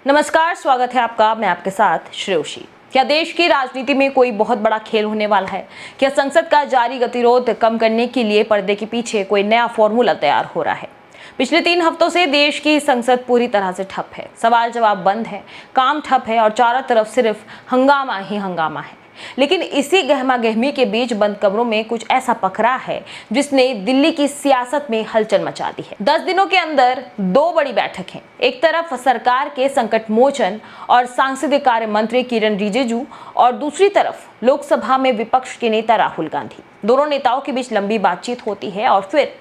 नमस्कार, स्वागत है आपका। मैं आपके साथ श्रेयोशी। क्या देश की राजनीति में कोई बहुत बड़ा खेल होने वाला है? क्या संसद का जारी गतिरोध कम करने के लिए पर्दे के पीछे कोई नया फॉर्मूला तैयार हो रहा है? पिछले 3 हफ्तों से देश की संसद पूरी तरह से ठप है। सवाल जवाब बंद है, काम ठप है और चारों तरफ सिर्फ हंगामा ही हंगामा है। लेकिन इसी गहमा गहमी के बीच बंद कमरों में कुछ ऐसा पखरा है जिसने दिल्ली की सियासत में हलचल मचा दी है। 10 दिनों के अंदर 2 बड़ी बैठकें, एक तरफ सरकार के संकट मोचन और सांसदीय कार्य मंत्री किरण रिजिजू और दूसरी तरफ लोकसभा में विपक्ष के नेता राहुल गांधी। दोनों नेताओं के बीच लंबी बातचीत होती है और फिर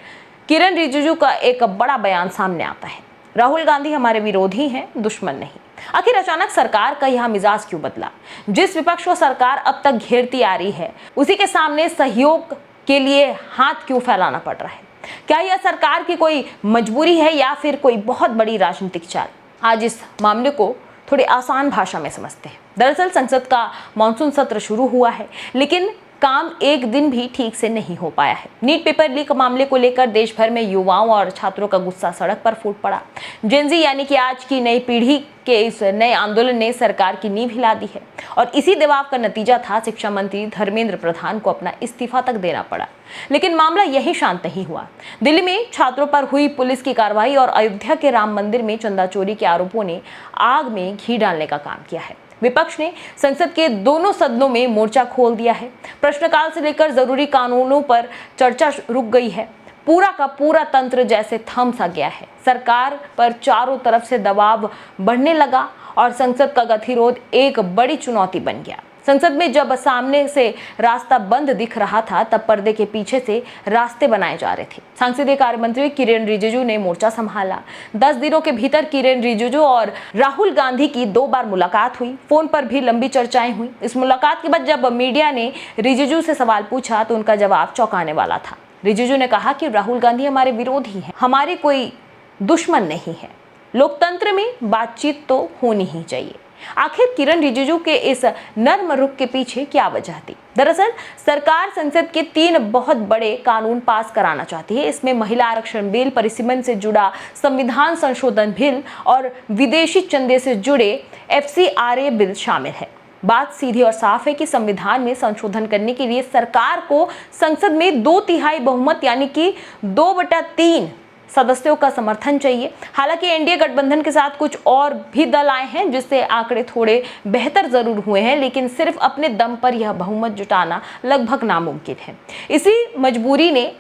किरण रिजिजू का एक बड़ा बयान सामने आता है। राहुल गांधी हमारे विरोधी हैं, दुश्मन नहीं। आखिर अचानक सरकार का यह मिजाज क्यों बदला? जिस विपक्ष को सरकार अब तक घेरती आ रही है, उसी के सामने सहयोग के लिए हाथ क्यों फैलाना पड़ रहा है? क्या यह सरकार की कोई मजबूरी है या फिर कोई बहुत बड़ी राजनीतिक चाल? आज इस मामले को थोड़ी आसान भाषा में समझते हैं। दरअसल संसद का मानसून सत्र शुरू हुआ है, लेकिन काम एक दिन भी ठीक से नहीं हो पाया है। नीट पेपर लीक मामले को लेकर देश भर में युवाओं और छात्रों का गुस्सा सड़क पर फूट पड़ा। जेनजी यानी कि आज की नई पीढ़ी के इस नए आंदोलन ने सरकार की नींव हिला दी है और इसी दबाव का नतीजा था शिक्षा मंत्री धर्मेंद्र प्रधान को अपना इस्तीफा तक देना पड़ा। लेकिन मामला यही शांत नहीं हुआ। दिल्ली में छात्रों पर हुई पुलिस की कार्रवाई और अयोध्या के राम मंदिर में चंदा चोरी के आरोपों ने आग में घी डालने का काम किया है। विपक्ष ने संसद के दोनों सदनों में मोर्चा खोल दिया है। प्रश्नकाल से लेकर जरूरी कानूनों पर चर्चा रुक गई है। पूरा का पूरा तंत्र जैसे थम सा गया है। सरकार पर चारों तरफ से दबाव बढ़ने लगा और संसद का गतिरोध एक बड़ी चुनौती बन गया। संसद में जब सामने से रास्ता बंद दिख रहा था, तब पर्दे के पीछे से रास्ते बनाए जा रहे थे। संसदीय कार्य मंत्री किरण रिजिजू ने मोर्चा संभाला। 10 दिनों के भीतर किरण रिजिजू और राहुल गांधी की 2 बार मुलाकात हुई। फोन पर भी लंबी चर्चाएं हुई। इस मुलाकात के बाद जब मीडिया ने रिजिजू से सवाल पूछा तो उनका जवाब चौंकाने वाला था। रिजिजू ने कहा कि राहुल गांधी हमारे विरोधी हैं, हमारे कोई दुश्मन नहीं है। लोकतंत्र में बातचीत तो होनी ही चाहिए। आखिर किरण रिजिजू के इस नर्म रुख के पीछे क्या वजह थी? दरअसल सरकार संसद के 3 बहुत बड़े कानून पास कराना चाहती है। इसमें महिला आरक्षण बिल, परिसीमन से जुड़ा संविधान संशोधन बिल और विदेशी चंदे से जुड़े FCRA बिल शामिल है। बात सीधी और साफ है कि संविधान में संशोधन करने के लिए सरकार को संसद में 2/3 बहुमत यानी कि 2/3 सदस्यों का समर्थन चाहिए। हालांकि एनडीए गठबंधन के साथ कुछ और भी दल आए हैं, जिससे आंकड़े थोड़े बेहतर जरूर हुए हैं, लेकिन सिर्फ अपने दम पर यह बहुमत जुटाना लगभग नामुमकिन है। इसी मजबूरी ने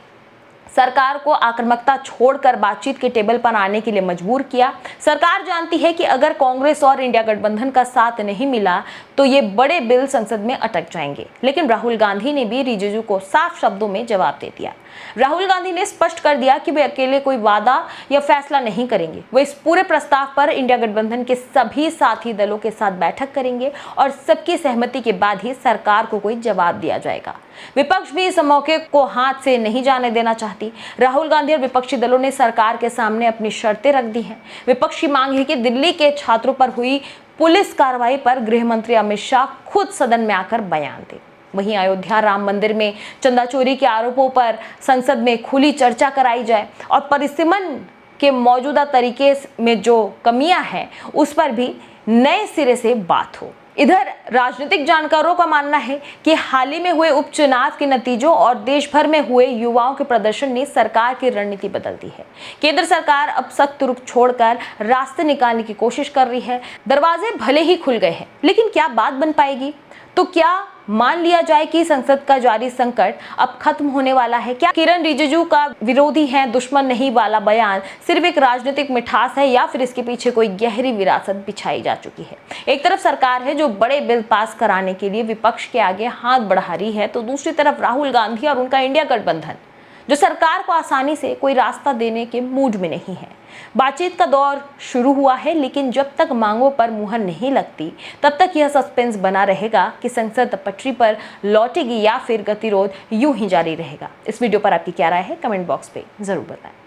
सरकार को आक्रामकता छोड़कर बातचीत के टेबल पर आने के लिए मजबूर किया। सरकार जानती है कि अगर कांग्रेस और इंडिया गठबंधन का साथ नहीं मिला तो ये बड़े बिल संसद में अटक जाएंगे। लेकिन राहुल गांधी ने भी रिजिजू को साफ शब्दों में जवाब दे दिया। राहुल गांधी ने स्पष्ट कर दिया कि वे अकेले कोई वादा या फैसला नहीं करेंगे। वे इस पूरे प्रस्ताव पर इंडिया गठबंधन के सभी साथी दलों के साथ बैठक करेंगे और सबकी सहमति के बाद ही सरकार को कोई जवाब दिया जाएगा। विपक्ष भी इस मौके को हाथ से नहीं जाने देना चाहती। राहुल गांधी और विपक्षी दलों ने सरकार के सामने अपनी शर्तें रख दी हैं। विपक्ष की मांग है कि दिल्ली के छात्रों पर हुई पुलिस कार्रवाई पर गृह मंत्री अमित शाह खुद सदन में आकर बयान दें। वहीं अयोध्या राम मंदिर में चंदा चोरी के आरोपों पर संसद में खुली चर्चा कराई जाए और परिसीमन के मौजूदा तरीके में जो कमियां हैं उस पर भी नए सिरे से बात हो। इधर राजनीतिक जानकारों का मानना है कि हाल ही में हुए उपचुनाव के नतीजों और देश भर में हुए युवाओं के प्रदर्शन ने सरकार की रणनीति बदल दी है। केंद्र सरकार अब सख्त रुख छोड़कर रास्ते निकालने की कोशिश कर रही है। दरवाजे भले ही खुल गए हैं, लेकिन क्या बात बन पाएगी? तो क्या मान लिया जाए कि संसद का जारी संकट अब खत्म होने वाला है? क्या किरण रिजिजू का विरोधी है, दुश्मन नहीं वाला बयान सिर्फ एक राजनीतिक मिठास है या फिर इसके पीछे कोई गहरी विरासत बिछाई जा चुकी है? एक तरफ सरकार है जो बड़े बिल पास कराने के लिए विपक्ष के आगे हाथ बढ़ा रही है, तो दूसरी तरफ राहुल गांधी और उनका इंडिया गठबंधन जो सरकार को आसानी से कोई रास्ता देने के मूड में नहीं है। बातचीत का दौर शुरू हुआ है, लेकिन जब तक मांगों पर मुहर नहीं लगती तब तक यह सस्पेंस बना रहेगा कि संसद पटरी पर लौटेगी या फिर गतिरोध यूं ही जारी रहेगा। इस वीडियो पर आपकी क्या राय है? कमेंट बॉक्स पे जरूर बताएं।